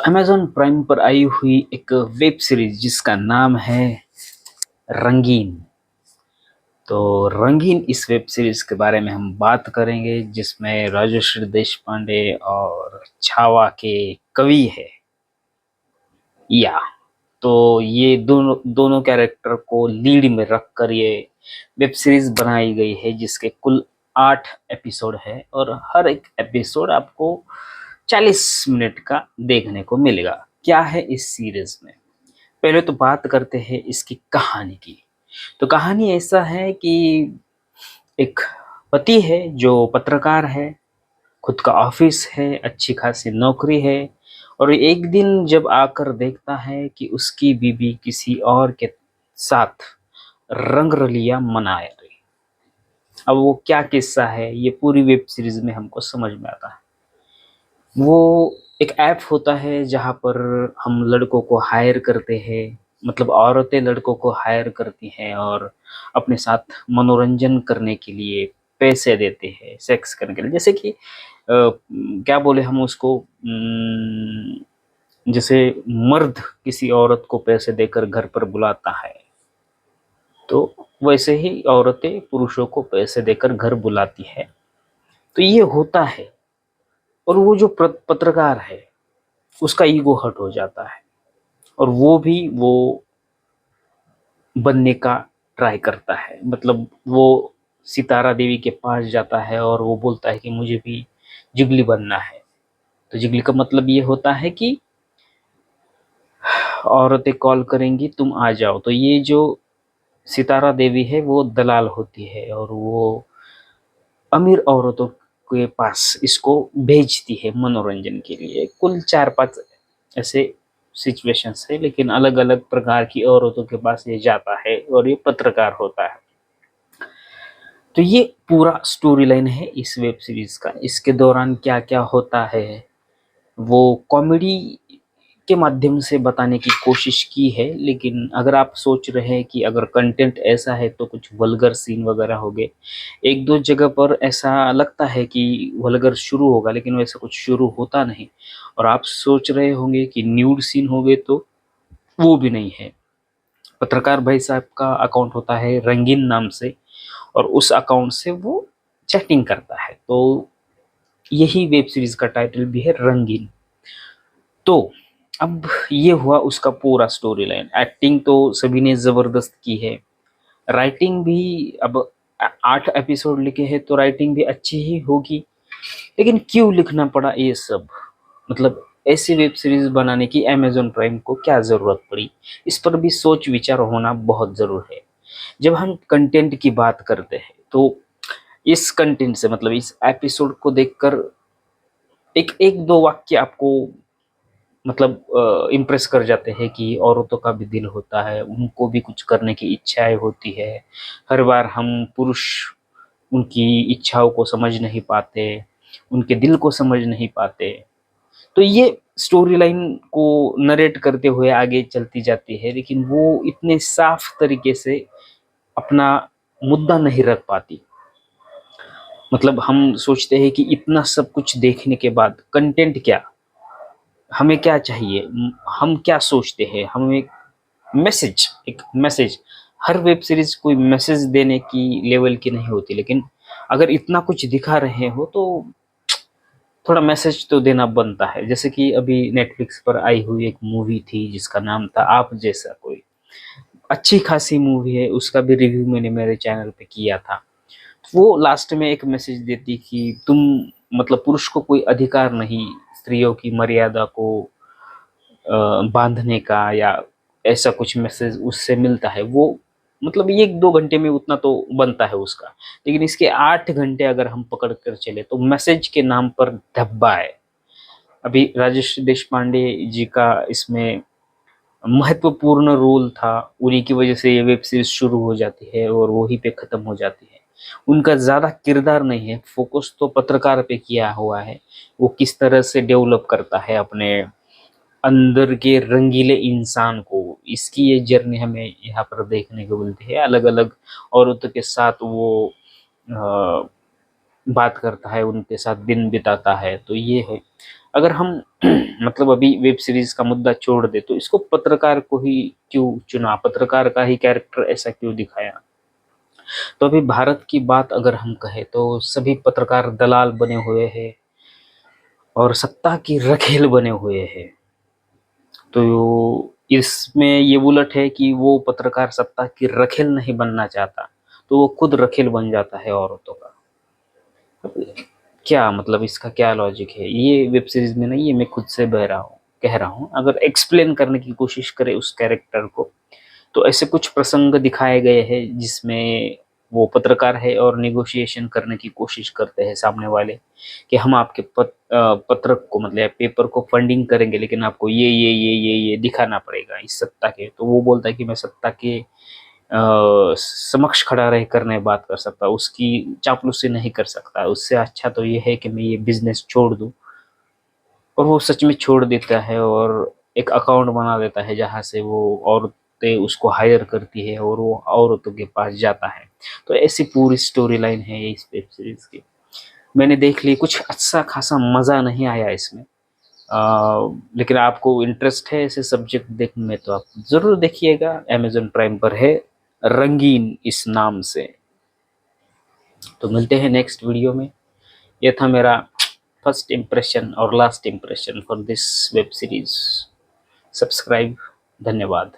Amazon prime पर आई हुई एक वेब सीरीज़ जिसका नाम है रंगीन। तो रंगीन इस वेब सीरीज़ के बारे में हम बात करेंगे जिसमें राजश्री देशपांडे और छावा के कवि है या तो ये दोनों दोनों कैरेक्टर को लीड में रखकर ये वेब सीरीज़ बनाई गई है जिसके कुल 8 एपिसोड है और हर एक एपिसोड आपको 40 मिनट का देखने को मिलेगा। क्या है इस सीरीज़ में? पहले तो बात करते हैं इसकी कहानी की। तो कहानी ऐसा है कि एक पति है जो पत्रकार है, खुद का ऑफिस है, अच्छी खासी नौकरी है और एक दिन जब आकर देखता है कि उसकी बीवी किसी और के साथ रंगरलिया मना रही। अब वो क्या किस्सा है ये पूरी वेब सीरीज में हमको समझ में आता है। वो एक ऐप होता है जहाँ पर हम लड़कों को हायर करते हैं, मतलब औरतें लड़कों को हायर करती हैं और अपने साथ मनोरंजन करने के लिए पैसे देते हैं, सेक्स करने के लिए। जैसे कि क्या बोले हम उसको, जैसे मर्द किसी औरत को पैसे देकर घर पर बुलाता है, तो वैसे ही औरतें पुरुषों को पैसे देकर घर बुलाती है। तो ये होता है और वो जो पत्रकार है उसका ईगो हर्ट हो जाता है और वो बनने का ट्राई करता है। मतलब वो सितारा देवी के पास जाता है और वो बोलता है कि मुझे भी जिगली बनना है। तो जिगली का मतलब ये होता है कि औरतें कॉल करेंगी तुम आ जाओ। तो ये जो सितारा देवी है वो दलाल होती है और वो अमीर औरतों के पास इसको भेजती है मनोरंजन के लिए। कुल 4-5 ऐसे सिचुएशंस है, लेकिन अलग अलग प्रकार की औरतों के पास ये जाता है और ये पत्रकार होता है। तो ये पूरा स्टोरी लाइन है इस वेब सीरीज का। इसके दौरान क्या क्या होता है वो कॉमेडी के माध्यम से बताने की कोशिश की है, लेकिन अगर आप सोच रहे हैं कि अगर कंटेंट ऐसा है तो कुछ वल्गर सीन वगैरह हो गए, एक दो जगह पर ऐसा लगता है कि वल्गर शुरू होगा लेकिन वैसा कुछ शुरू होता नहीं। और आप सोच रहे होंगे कि न्यूड सीन हो गए, तो वो भी नहीं है। पत्रकार भाई साहब का अकाउंट होता है रंगीन नाम से और उस अकाउंट से वो चैटिंग करता है, तो यही वेब सीरीज का टाइटल भी है रंगीन। तो अब ये हुआ उसका पूरा स्टोरी लाइन। एक्टिंग तो सभी ने जबरदस्त की है, राइटिंग भी। अब 8 एपिसोड लिखे हैं तो राइटिंग भी अच्छी ही होगी, लेकिन क्यों लिखना पड़ा ये सब? मतलब ऐसी वेब सीरीज बनाने की अमेज़न प्राइम को क्या जरूरत पड़ी? इस पर भी सोच विचार होना बहुत जरूर है। जब हम कंटेंट की बात करते हैं तो इस कंटेंट से, मतलब इस एपिसोड को देखकर एक एक दो वाक्य आपको मतलब इम्प्रेस कर जाते हैं कि औरतों का भी दिल होता है, उनको भी कुछ करने की इच्छाएं होती है। हर बार हम पुरुष उनकी इच्छाओं को समझ नहीं पाते, उनके दिल को समझ नहीं पाते। तो ये स्टोरी लाइन को नरेट करते हुए आगे चलती जाती है, लेकिन वो इतने साफ तरीके से अपना मुद्दा नहीं रख पाती। मतलब हम सोचते हैं कि इतना सब कुछ देखने के बाद कंटेंट क्या, हमें क्या चाहिए, हम क्या सोचते हैं, हमें एक मैसेज। हर वेब सीरीज कोई मैसेज देने की लेवल की नहीं होती, लेकिन अगर इतना कुछ दिखा रहे हो तो थोड़ा मैसेज तो देना बनता है। जैसे कि अभी नेटफ्लिक्स पर आई हुई एक मूवी थी जिसका नाम था आप जैसा कोई। अच्छी खासी मूवी है, उसका भी रिव्यू मैंने मेरे चैनल पे किया था। वो लास्ट में एक मैसेज देती कि तुम, मतलब पुरुष को कोई अधिकार नहीं स्त्रियों की मर्यादा को बांधने का, या ऐसा कुछ मैसेज उससे मिलता है। वो मतलब ये 1-2 घंटे में उतना तो बनता है उसका, लेकिन इसके 8 घंटे अगर हम पकड़ कर चले तो मैसेज के नाम पर धब्बा है। अभी राजेश देशपांडे जी का इसमें महत्वपूर्ण रोल था, उन्हीं की वजह से ये वेब सीरीज शुरू हो जाती है और वहीं पे खत्म हो जाती है। उनका ज्यादा किरदार नहीं है, फोकस तो पत्रकार पे किया हुआ है। वो किस तरह से डेवलप करता है अपने अंदर के रंगीले इंसान को, इसकी ये जर्नी हमें यहाँ पर देखने को मिलती है। अलग अलग औरतों के साथ वो बात करता है, उनके साथ दिन बिताता है। तो ये है। अगर हम मतलब अभी वेब सीरीज का मुद्दा छोड़ दे तो इसको पत्रकार को ही क्यों चुना, पत्रकार का ही कैरेक्टर ऐसा क्यों दिखाया? तो अभी भारत की बात अगर हम कहें तो सभी पत्रकार दलाल बने हुए हैं और सत्ता की रखेल बने हुए हैं। तो इसमें ये उलट है कि वो पत्रकार सत्ता की रखेल नहीं बनना चाहता, तो वो खुद रखेल बन जाता है औरतों का। अब क्या मतलब इसका क्या लॉजिक है? ये वेब सीरीज में नहीं, ये मैं खुद से बह रहा हूँ, कह रहा हूँ। अगर एक्सप्लेन करने की कोशिश करे उस कैरेक्टर को, तो ऐसे कुछ प्रसंग दिखाए गए हैं जिसमें वो पत्रकार है और निगोशिएशन करने की कोशिश करते हैं सामने वाले, कि हम आपके पत्र को मतलब पेपर को फंडिंग करेंगे, लेकिन आपको ये दिखाना पड़ेगा इस सत्ता के। तो वो बोलता है कि मैं सत्ता के समक्ष खड़ा रह कर नहीं बात कर सकता, उसकी चापलूसी नहीं कर सकता, उससे अच्छा तो ये है कि मैं ये बिजनेस छोड़ दूं। और वो सच में छोड़ देता है और एक अकाउंट बना देता है जहाँ से वो औरतें उसको हायर करती है और वो औरतों के पास जाता है। तो ऐसी पूरी स्टोरी लाइन है ये इस वेब सीरीज की। मैंने देख ली, कुछ अच्छा खासा मज़ा नहीं आया इसमें। लेकिन आपको इंटरेस्ट है ऐसे सब्जेक्ट देखने में तो आप ज़रूर देखिएगा। अमेजन प्राइम पर है, रंगीन इस नाम से। तो मिलते हैं नेक्स्ट वीडियो में। ये था मेरा फर्स्ट इम्प्रेशन और last impression for this web series. Subscribe. धन्यवाद।